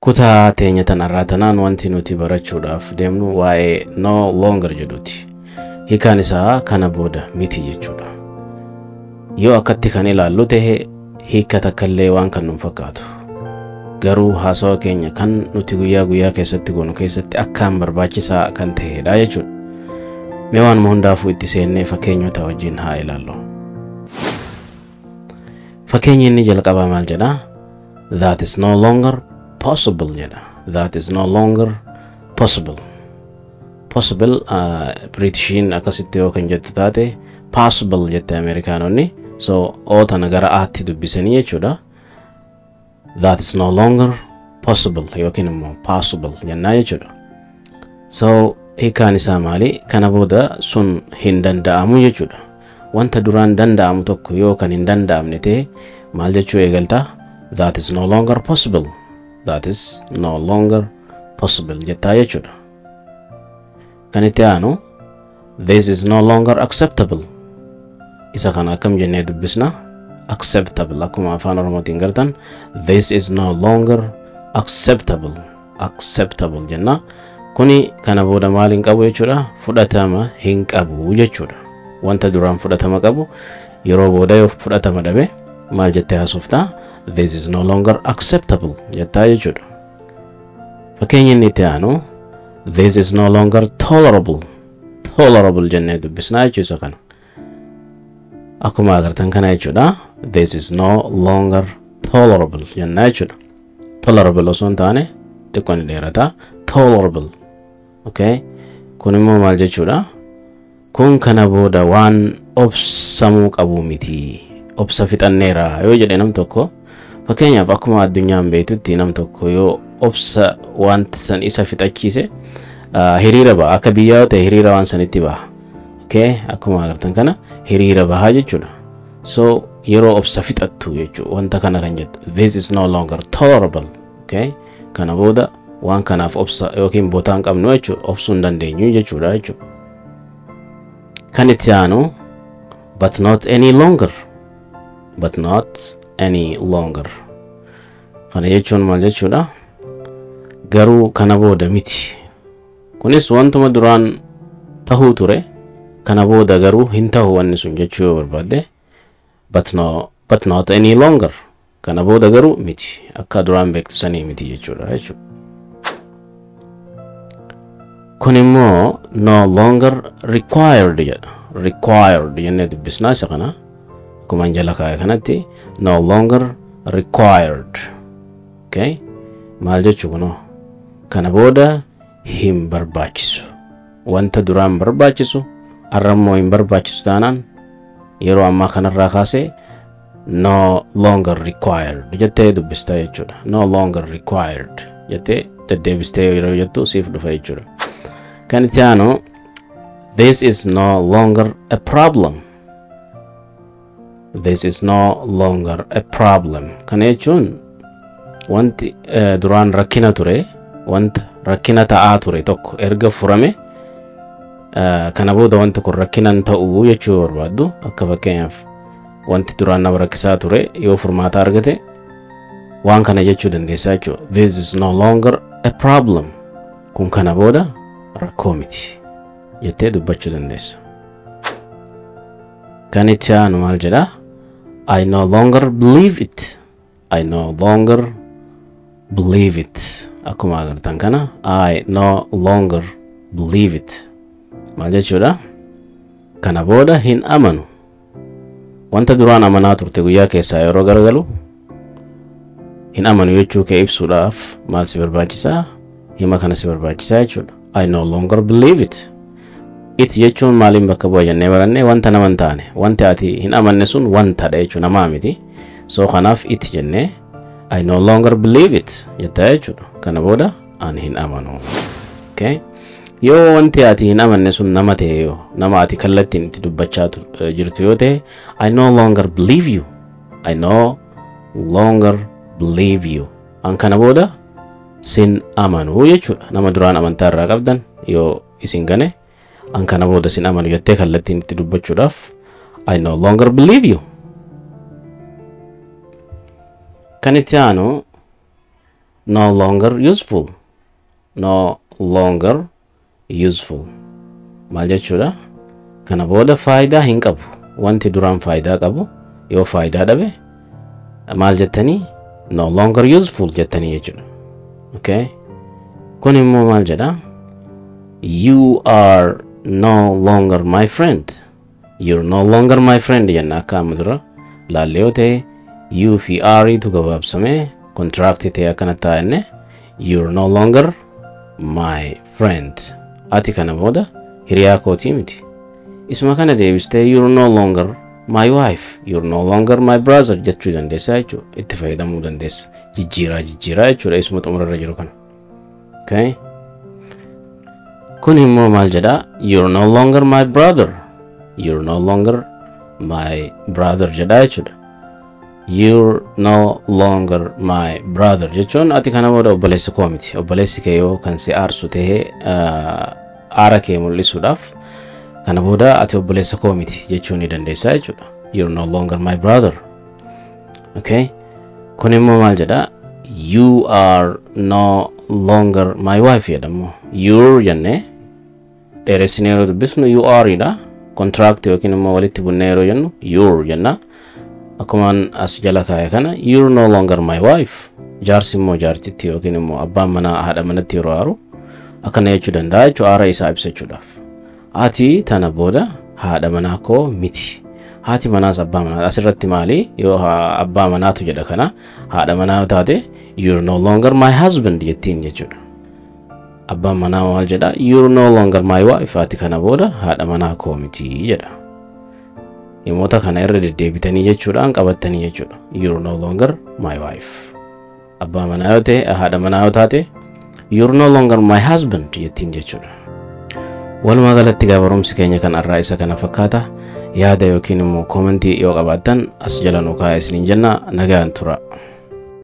Kutaa teenya tanarraatanaan wanti nuti barachuudhaaf deemnu waa'ee no longer jedhuti. Hiikaan isaa kana booda miti jechuudha. Yoo akkatti kan ilaallu ta'e hiika takkallee waan kan nun fakkaatu. Garuu haasawa keenya kan nuti guyyaa keessatti goonu keessatti akkaan barbaachisaa kan ta'edha jechuudha. Mee waan hundaafuu itti seennee fakkeenyota wajjin haa ilaallu. Fakkeenyi inni jalqabaa maal jedha? That is no longer possible jedha. That is no longer possible. Possible Britishin akkasitti yoo kan jettu taate possible jette Amerikaanonni. So ootana gara aatti dubbisanii jechuudha. That is no longer possible yookiin immoo possible jennaa jechuudha. So hiikaan isaa maali? Kana booda sun hin danda'amu jechuudha. Wanta duraan danda'amu tokko yoo kan hin danda'amne ta'e maal jechuu eegalta? That is no longer possible. That is no longer possible jettaa jechuudha. Kan itti aanu this is no longer acceptable. Isa kana akkam jennee dubbisna? Acceptable akkuma afaan Oromootiin gartan this is no longer acceptable. Acceptable jenna. Kuni kana booda maal hin qabu jechuudha? Fudhatama hin qabu jechuudha. Wanta duraan fudhatama qabu yeroo booda yoo fudhatama dhabe maal jettee haasofta? This is no longer acceptable jettaa jechuudha. Fakkeenyi inni itti aanu this is no longer tolerable. Tolerable jennee dubbisna jechuudha kana. Akkuma agartan kana jechuudha. This is no longer tolerable jennaa jechuudha. Tolerable osoo hin taane xiqqoon dheerata. Tolerable. Okay? Kun immoo maal jechuudha? Kun kana booda waan obsamuu qabu miti. Obsa fixanneera yoo jedhe nam tokko fakkeenyaaf akkuma addunyaan beektutti nam tokko yoo obsa wanta san isa fixachiise hiriira ba'a. Akka biyyaa ta'e hiriira waan sanitti ba'a. Okay? Akkuma agartan kana hiriira baha jechuudha. So yeroo obsa fixattu jechuudha. Wanta kana kan jettu this is no longer tolerable. Okay? Kana booda waan kanaaf obsa yookiin botaan qabnu jechuudha. Obsuu hin dandeenyu jechuudha jechuudha. Kan itti aanu but not any longer. But not any longer. Kana jechuun maal jechuudha? Garuu kana booda miti. Kunis wantuma duraan tahuu ture. Kana booda garuu hin tahu wanni sun jechuu yoo barbaadde. But not any longer. Kana booda garuu miti. Akka duraan beektu sanii miti jechuudha jechuudha. Kun immoo no longer required jedha. Required jennee dubbisnaa isa kana. Akkuma jala kaa'e kanatti no longer required. Okay? Maal jechuu kunoo? Kana booda hin barbaachisu. Wanta duraan barbaachisu arrammoo hin barbaachisu taanaan yeroo ammaa kanarraa kaasee no longer required jettee dubbista jechuudha. No longer required jettee deddeebistee yeroo jettu siif dhufa jechuudha. Kan itti aanu this is no longer a problem. This is no longer a problem. Kana jechuun wanti duraan rakkina ture, wanta rakkina ta'aa ture tokko erga furame kana booda wanta kun rakkinan ta'uu jechuu barbaaddu. Akka fakkeenyaaf wanti duraan nama rakkisaa ture yoo furmaata argate waan kana jechuu dandeessaa jechuudha. This is no longer a problem. Kun kana booda rakkoo miti jettee dubbachuu dandeessa. Kan itti aanu maal jedha? I no longer believe it. I no longer believe it. Akkuma agartan kana I no longer believe it. Maal jechuudha? Kana booda hin amanu. Wanta duraan amanaa turte guyyaa keessaa yeroo garagalu hin amanu jechuu kee ibsuudhaaf maal si barbaachisaa? Hima kana si barbaachisaa jechuudha. I no longer believe it. It jechuun maaliin bakka bu'a jennee baranne wanta nama hin taane. Wanti ati hin amanne sun wantadha jechuudha, namaa miti. So kanaaf it jennee I no longer believe it jettaa jechuudha. Kana booda ani hin amanu. Okay? Yoo wanti ati hin amanne sun nama ta'e yoo nama ati kallattiin itti dubbachaa jirtu yoo ta'e I no longer believe you. I no longer believe you. An kana booda sin amanu jechuudha. Nama duraan amantaa irraa qabdan yoo isin gane an kana booda sin amanu jettee kallattiin itti dubbachuudhaaf I no longer believe you. Kan itti aanu no longer useful. No longer useful. Maal jechuudha? Kana booda faayidaa hin qabu. Wanti duraan faayidaa qabu yoo faayidaa dhabe maal jettanii? No longer useful jettanii jechuudha. Okay? Kun immoo maal jedha? You are no longer my friend. You're no longer my friend jenna akka amma dura laallee yoo ta'e you fi are tu gabaabsamee contract ta'e akkana taa'enne you're no longer my friend. Ati kana booda hiriyaa kootii miti. Isuma kana deebistee you're no longer my wife. You're no longer my brother jechuu dandeessa jechuudha. Itti fayyadamuu dandeessa. Jijjiiraa jechuudha isuma xumurarra jiru kana. Okay? Kun immoo maal jedha? You're no longer my brother. You're no longer my brother jedha jechuudha. You're no longer my brother jechuun ati kana booda obboleessa koo miti. Obboleessi kee yoo kan si aarsu ta'ee aara kee mul'isuudhaaf kana booda ati obboleessa koo miti jechuu ni dandeessa jechuudha. You're no longer my brother. Okay? Kun immoo maal jedha? You are no longer my wife jedhamu. You're jenne dheeressinee yeroo dubbisnu you are dha. Contract yookiin immoo walitti bunnee yeroo jennu you're jenna. Akkumaan as jala kaa'e kana you're no longer my wife. Jaarsi immoo jaartitti yookiin immoo abbaan manaa haadha manatti yeroo aaru akkana jechuu danda'a jechuudha aara isaa ibsachuudhaaf. Ati tana booda haadha manaa koo miti. Haati manaas abbaa manaa asirratti maali yoo abbaa manaatu jedha kana haadha manaa taate you're no longer my husband jettiin jechuudha. Abbaan manaa maal jedha? You're no longer my wife. Ati kana booda haadha manaa koo miti jedha. Yommuu kana irra deddeebitanii jechuudhaan qabattanii jechuudha. You're no longer my wife. Abbaa manaa yoo ta'e haadha manaa yoo taate you're no longer my husband jettiin jechuudha. Walumaa galatti barumsi keenya kan irraa isa kana fakkaata. Yaada yookiin immoo commentii yoo qabaattan as jala nu kaa'aa isiniin jenna. Nagaan tura.